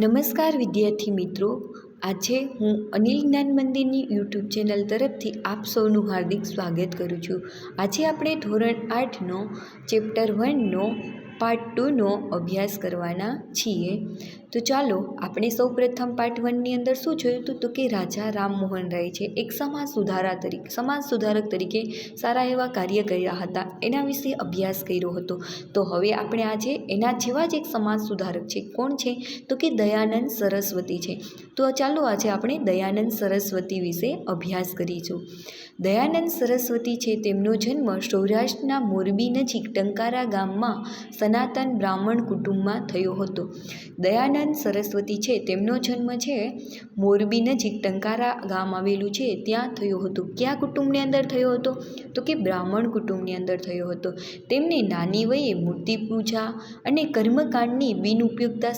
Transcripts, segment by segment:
નમસ્કાર વિદ્યાર્થી મિત્રો, આજે હું અનિલ જ્ઞાન મંદિરની યુટ્યુબ ચેનલ તરફથી આપ સૌનું હાર્દિક સ્વાગત કરું છું। આજે આપણે ધોરણ 8નો ચેપ્ટર 1નો પાર્ટ 2નો અભ્યાસ કરવાના છીએ। તો ચાલો આપણે સૌપ્રથમ પાર્ટ 1ની અંદર શું જોયું હતું તો કે રાજા રામમોહન રાય છે એક સમાજ સુધારક તરીકે સારા એવા કાર્ય કર્યા હતા, એના વિશે અભ્યાસ કર્યો હતો। તો હવે આપણે આજે એના જેવા જ એક સમાજ સુધારક છે, કોણ છે તો કે દયાનંદ સરસ્વતી છે। તો ચાલો આજે આપણે દયાનંદ સરસ્વતી વિશે અભ્યાસ કરીશું। દયાનંદ સરસ્વતી છે તેમનો જન્મ સૌરાષ્ટ્રના મોરબી નજીક ટંકારા ગામમાં સનાતન બ્રાહ્મણ કુટુંબમાં થયો હતો। દયાનંદ સરસ્વતી છે તેમનો જન્મ છે મોરબી નજીક ટંકારા ગામ આવેલું છે ત્યાં થયો હતો। કયા કુટુંબની અંદર થયો હતો તો કે બ્રાહ્મણ કુટુંબની અંદર થયો હતો। તેમને નાની વયે મૂર્તિ પૂજા અને કર્મકાંડની બિનઉપયોગતા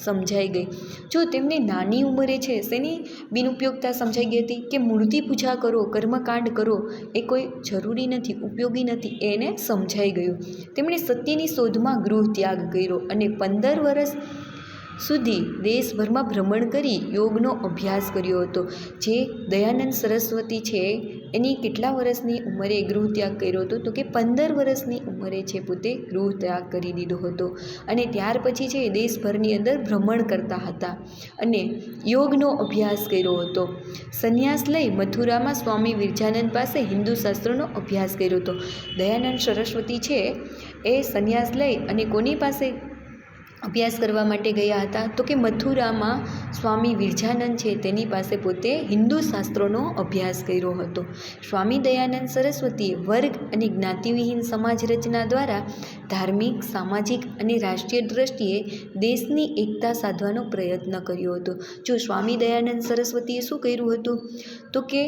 સમજાઈ ગઈ। જો તેમને નાની ઉંમરે છે શેની બિનઉપયોગતા સમજાઈ ગઈ હતી કે મૂર્તિ પૂજા કરો, કર્મકાંડ કરો એ કોઈ જરૂરી નથી, ઉપયોગી નથી, એને સમજાઈ ગયું। તેમણે સત્યની શોધમાં ગૃહ ત્યાગ કર્યો અને 15 વર્ષ સુધી દેશભરમાં ભ્રમણ કરી યોગનો અભ્યાસ કર્યો હતો। જે દયાનંદ સરસ્વતી છે એની કેટલા વર્ષની ઉંમરે ગૃહ ત્યાગ કર્યો હતો તો કે 15 વર્ષની ઉંમરે છે પોતે ગૃહ ત્યાગ કરી દીધો હતો અને ત્યાર પછી છે દેશભરની અંદર ભ્રમણ કરતા હતા અને યોગનો અભ્યાસ કર્યો હતો। સંન્યાસ લઈ મથુરામાં સ્વામી વિરજાનંદ પાસે હિન્દુ શાસ્ત્રોનો અભ્યાસ કર્યો હતો। દયાનંદ સરસ્વતી છે એ સંન્યાસ લઈ અને કોની પાસે અભ્યાસ કરવા માટે ગયા હતા તો કે મથુરામાં સ્વામી વિરજાનંદ છે તેની પાસે પોતે હિન્દુ શાસ્ત્રોનો અભ્યાસ કર્યો હતો। સ્વામી દયાનંદ સરસ્વતીએ વર્ગ અને જ્ઞાતિવિહીન સમાજ રચના દ્વારા ધાર્મિક, સામાજિક અને રાષ્ટ્રીય દ્રષ્ટિએ દેશની એકતા સાધવાનો પ્રયત્ન કર્યો હતો। જો સ્વામી દયાનંદ સરસ્વતીએ શું કર્યું હતું તો કે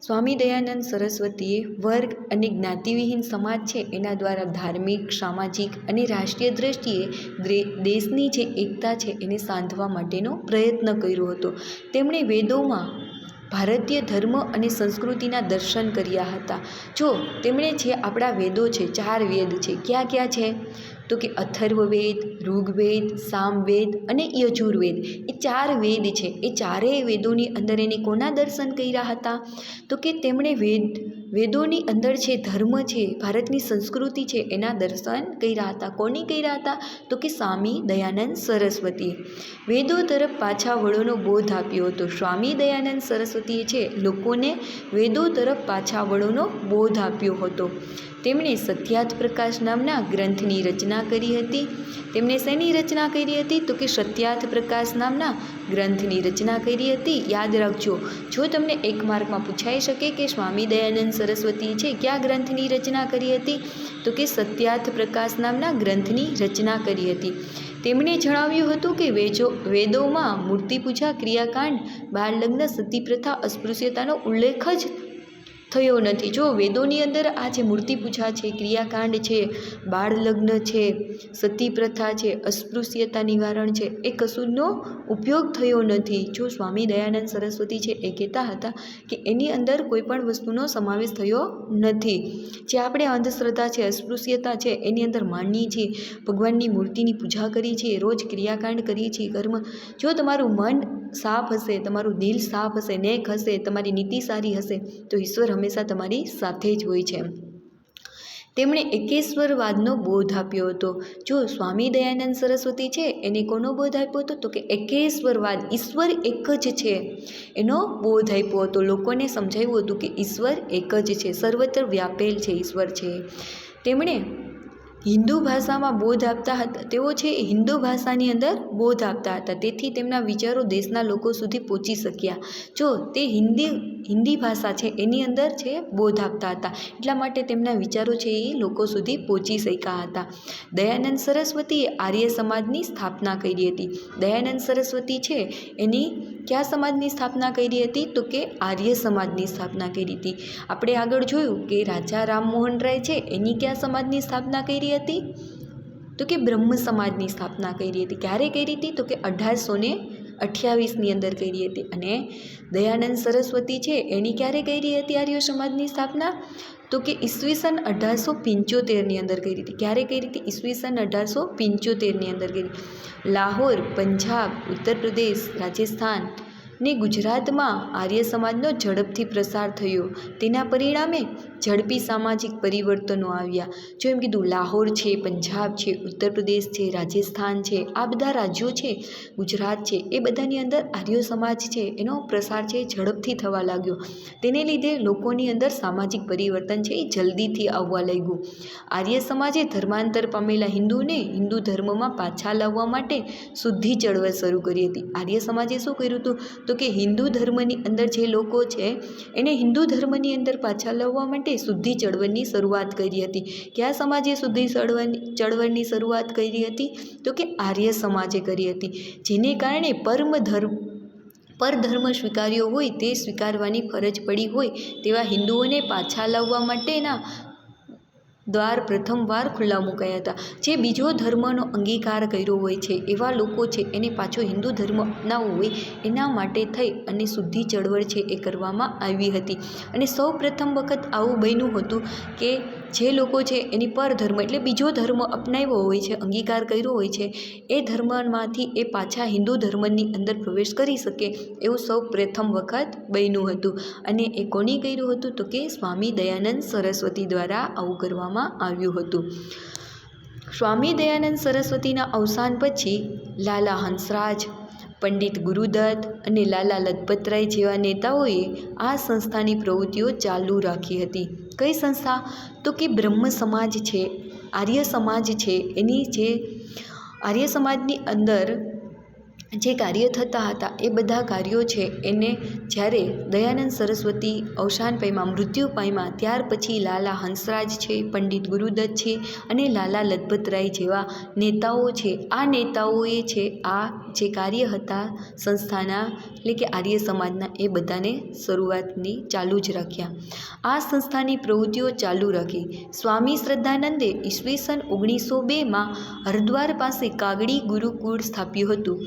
સ્વામી દયાનંદ સરસ્વતીએ વર્ગ અને જ્ઞાતિવિહીન સમાજ છે એના દ્વારા ધાર્મિક, સામાજિક અને રાષ્ટ્રીય દ્રષ્ટિએ દેશની જે એકતા છે એને સાંધવા માટેનો પ્રયત્ન કર્યો હતો। તેમણે વેદોમાં ભારતીય ધર્મ અને સંસ્કૃતિના દર્શન કર્યા હતા। જો તેમણે જે આપણા વેદો છે, 4 વેદ છે, ક્યાં ક્યાં છે તો કે અથર્વવેદ, ઋગ્વેદ, સામવેદ અને યજુર્વેદ, એ 4 વેદ છે। એ ચારેય વેદોની અંદર એને કોના દર્શન કર્યા હતા તો કે તેમણે વેદોની અંદર છે ધર્મ છે, ભારતની સંસ્કૃતિ છે એના દર્શન કર્યા હતા। કોની કર્યા હતા તો કે સ્વામી દયાનંદ સરસ્વતીએ વેદો તરફ પાછા વળોનો બોધ આપ્યો હતો। સ્વામી દયાનંદ સરસ્વતીએ છે લોકોને વેદો તરફ પાછા વળોનો બોધ આપ્યો હતો। તેમણે સત્યાર્થ પ્રકાશ નામના ગ્રંથની રચના કરી હતી। તેમણે શેની રચના કરી હતી તો કે સત્યાર્થ પ્રકાશ નામના ગ્રંથની રચના કરી હતી। યાદ રાખજો, જો તમને 1 માર્કમાં પૂછાઈ શકે કે સ્વામી દયાનંદ સરસ્વતી છે કયા ગ્રંથની રચના કરી હતી તો કે સત્યાર્થ પ્રકાશ નામના ગ્રંથની રચના કરી હતી। તેમણે જણાવ્યું હતું કે વેદોમાં મૂર્તિ પૂજા, ક્રિયાકાંડ, બાળ લગ્ન, સતી પ્રથા, અસ્પૃશ્યતાનો ઉલ્લેખ જ થયો નથી। જો વેદોની અંદર આ જે મૂર્તિ પૂજા છે, ક્રિયાકાંડ છે, બાળ લગ્ન છે, સતી પ્રથા છે, અસ્પૃશ્યતા નિવારણ છે, એ કશુંનો ઉપયોગ થયો નથી। જો સ્વામી દયાનંદ સરસ્વતી છે એ કહેતા હતા કે એની અંદર કોઈ પણ વસ્તુનો સમાવેશ થયો નથી। જે આપણે અંધશ્રદ્ધા છે, અસ્પૃશ્યતા છે, એની અંદર માનીએ છીએ, ભગવાનની મૂર્તિની પૂજા કરીએ છીએ, રોજ ક્રિયાકાંડ કરીએ છીએ, કર્મ, જો તમારું મન સાફ હશે, તમારું દિલ સાફ હશે, નેક હશે, તમારી નીતિ સારી હશે તો ઈશ્વર હંમેશા તમારી સાથે જ હોય છે। તેમણે એકેશ્વરવાદનો બોધ આપ્યો હતો। જો સ્વામી દયાનંદ સરસ્વતી છે એને કોનો બોધ આપ્યો હતો તો કે એકેશ્વરવાદ, ઈશ્વર એક જ છે એનો બોધ આપ્યો હતો। લોકોને સમજાવ્યું હતું કે ઈશ્વર એક જ છે, સર્વત્ર વ્યાપેલ છે ઈશ્વર છે। તેમણે હિન્દુ ભાષામાં બોધ આપતા હતા। તેઓ છે હિન્દુ ભાષાની અંદર બોધ આપતા હતા, તેથી તેમના વિચારો દેશના લોકો સુધી પહોંચી શક્યા। જો તે હિન્દી ભાષા છે એની અંદર છે બોધ આપતા હતા, એટલા માટે તેમના વિચારો છે એ લોકો સુધી પહોંચી શક્યા હતા। દયાનંદ સરસ્વતીએ આર્ય સમાજની સ્થાપના કરી હતી। દયાનંદ સરસ્વતી છે એની કયા સમાજની સ્થાપના કરી હતી તો કે આર્ય સમાજની સ્થાપના કરી હતી। આપણે આગળ જોયું કે રાજા રામમોહન રાય છે એની કયા સમાજની સ્થાપના કરી હતી તો કે બ્રહ્મ સમાજની સ્થાપના કરી હતી। ક્યારે કરી હતી તો કે 1828ની અંદર કરી હતી। અને દયાનંદ સરસ્વતી છે એની ક્યારે કરી હતી આર્ય સમાજની સ્થાપના તો કે ઈસવીસન 1875ની અંદર કરી હતી. ક્યારે કરી હતી? ઈસવીસન 1875ની અંદર કરી. લાહોર, પંજાબ, ઉત્તર પ્રદેશ, રાજસ્થાન ને ગુજરાતમાં આર્ય સમાજનો ઝડપથી પ્રસાર થયો. તેના પરિણામે ઝડપી સામાજિક પરિવર્તનો આવ્યા. જો એમ કીધું, લાહોર છે, પંજાબ છે, ઉત્તર પ્રદેશ છે, રાજસ્થાન છે, આ બધા રાજ્યો છે, ગુજરાત છે, એ બધાની અંદર આર્ય સમાજ છે એનો પ્રસાર છે ઝડપથી થવા લાગ્યો. તેને લીધે લોકોની અંદર સામાજિક પરિવર્તન છે એ જલ્દીથી આવવા લાગ્યું. આર્ય સમાજે ધર્માંતર પામેલા હિન્દુને હિન્દુ ધર્મમાં પાછા લાવવા માટે શુદ્ધિ ચળવળ શરૂ કરી હતી. આર્ય સમાજે શું કર્યું હતું? તો કે હિન્દુ ધર્મની અંદર જે લોકો છે એને હિન્દુ ધર્મની અંદર પાછા લાવવા માટે શુદ્ધિ ચળવળની શરૂઆત કરી હતી. કયા સમાજે શુદ્ધિ ચળવળની શરૂઆત કરી હતી? તો કે આર્ય સમાજે કરી હતી. જેને કારણે પરધર્મ સ્વીકાર્યો હોય તે સ્વીકારવાની ફરજ પડી હોય તેવા હિન્દુઓને પાછા લાવવા માટેના દ્વાર પ્રથમવાર ખુલ્લા મુકાયા હતા. જે બીજો ધર્મનો અંગીકાર કર્યો હોય છે એવા લોકો છે એને પાછો હિન્દુ ધર્મ અપનાવવો હોય એના માટે થઈ અને શુદ્ધિ ચળવળ છે એ કરવામાં આવી હતી. અને સૌ પ્રથમ વખત આવું બન્યું હતું કે જે લોકો છે એની પરધર્મ એટલે બીજો ધર્મ અપનાવ્યો હોય છે, અંગીકાર કર્યો હોય છે, એ ધર્મમાંથી એ પાછા હિન્દુ ધર્મની અંદર પ્રવેશ કરી શકે એવું સૌ પ્રથમ વખત બન્યું હતું. અને એ કોની કર્યું હતું? તો કે સ્વામી દયાનંદ સરસ્વતી દ્વારા આવું કરવામાં આવ્યું હતું. સ્વામી દયાનંદ સરસ્વતીના અવસાન પછી લાલા હંસરાજ, પંડિત ગુરુદત્ત અને લાલા લજપતરાય જેવા નેતાઓએ આ સંસ્થાની પ્રવૃત્તિઓ ચાલુ રાખી હતી. કઈ સંસ્થા? તો કે બ્રહ્મ સમાજ છે, આર્ય સમાજ છે, એની જે આર્ય સમાજની અંદર જે કાર્ય થતા હતા એ બધા કાર્યો છે એને જ્યારે દયાનંદ સરસ્વતી અવસાન પામ્યા, મૃત્યુ પામ્યા, ત્યાર પછી લાલા હંસરાજ છે, પંડિત ગુરુદત્ત છે અને લાલા લજપતરાય જેવા નેતાઓ છે, આ નેતાઓએ છે આ જે કાર્ય હતા સંસ્થાના એટલે કે આર્ય સમાજના એ બધાને શરૂઆતની ચાલુ જ રાખ્યા. આ સંસ્થાની પ્રવૃત્તિઓ ચાલુ રાખી. સ્વામી શ્રદ્ધાનંદે ઈસવીસન 1902માં હરદ્વાર પાસે કાગડી ગુરુકુળ સ્થાપ્યું હતું.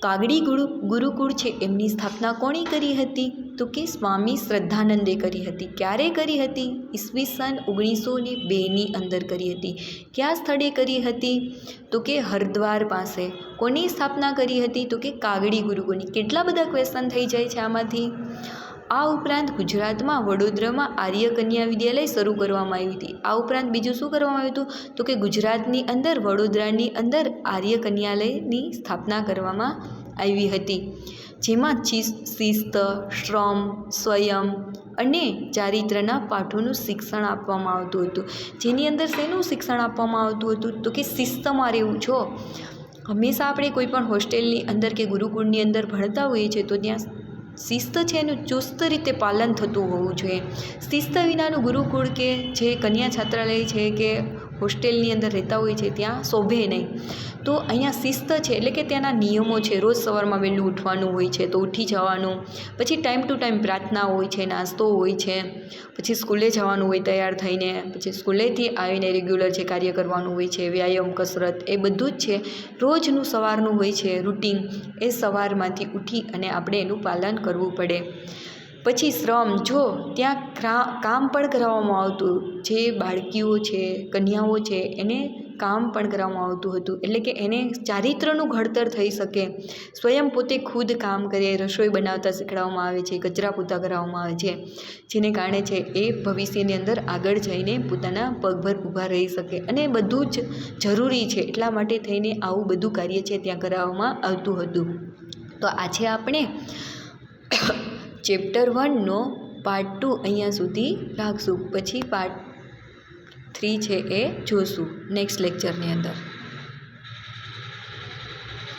કાગડી ગુરુકુળ છે એમની સ્થાપના કોણે કરી હતી? તો કે સ્વામી શ્રદ્ધાનંદે કરી હતી. ક્યારે કરી હતી? ઈસવીસન 1902ની અંદર કરી હતી. કયા સ્થળે કરી હતી? તો કે હરદ્વાર પાસે. કોની સ્થાપના કરી હતી? તો કે કાગડી ગુરુકુળની. કેટલા બધા ક્વેશ્ચન થઈ જાય છે આમાંથી. આ ઉપરાંત ગુજરાતમાં વડોદરામાં આર્ય કન્યા વિદ્યાલય શરૂ કરવામાં આવી હતી. આ ઉપરાંત બીજું શું કરવામાં આવ્યું હતું? તો કે ગુજરાતની અંદર વડોદરાની અંદર આર્ય કન્યાલયની સ્થાપના કરવામાં આવી હતી. જેમાં શિસ્ત, શ્રમ, સ્વયં અને ચારિત્રના પાઠોનું શિક્ષણ આપવામાં આવતું હતું. જેની અંદર શેનું શિક્ષણ આપવામાં આવતું હતું? તો કે શિસ્તમાં રહેવું. છો હંમેશા આપણે કોઈ પણ હોસ્ટેલની અંદર કે ગુરુકુળની અંદર ભણતા હોઈએ છીએ તો ત્યાં શિસ્ત છે એનું ચુસ્ત રીતે પાલન થતું હોવું જોઈએ. શિસ્ત વિનાનું ગુરુકુળ કે જે કન્યા છાત્રાલય છે કે હોસ્ટેલની અંદર રહેતા હોય છે ત્યાં શોભે નહીં. તો અહીંયા શિસ્ત છે એટલે કે ત્યાંના નિયમો છે. રોજ સવારમાં વહેલું ઉઠવાનું હોય છે તો ઉઠી જવાનું. પછી ટાઈમ ટુ ટાઈમ પ્રાર્થના હોય છે, નાસ્તો હોય છે, પછી સ્કૂલે જવાનું હોય તૈયાર થઈને, પછી સ્કૂલેથી આવીને રેગ્યુલર જે કાર્ય કરવાનું હોય છે, વ્યાયામ, કસરત, એ બધું જ છે રોજનું સવારનું હોય છે રૂટિન. એ સવારમાંથી ઉઠી અને આપણે એનું પાલન કરવું પડે. પછી શ્રમ, જો ત્યાં કામ પણ કરાવવામાં આવતું. જે બાળકીઓ છે, કન્યાઓ છે એને કામ પણ કરાવવામાં આવતું હતું એટલે કે એને ચારિત્રનું ઘડતર થઈ શકે. સ્વયં પોતે ખુદ કામ કરે, રસોઈ બનાવતા શીખવાડવામાં આવે છે, કચરા પોતા કરાવવામાં આવે છે, જેને કારણે છે એ ભવિષ્યની અંદર આગળ જઈને પોતાના પગભર ઊભા રહી શકે. અને બધું જ જરૂરી છે એટલા માટે થઈને આવું બધું કાર્ય છે ત્યાં કરાવવામાં આવતું હતું. તો આજે આપણે ચેપ્ટર 1નો પાર્ટ 2 અહીંયા સુધી રાખશું. પછી પાર્ટ 3 છે એ જોશું નેક્સ્ટ લેક્ચરની અંદર.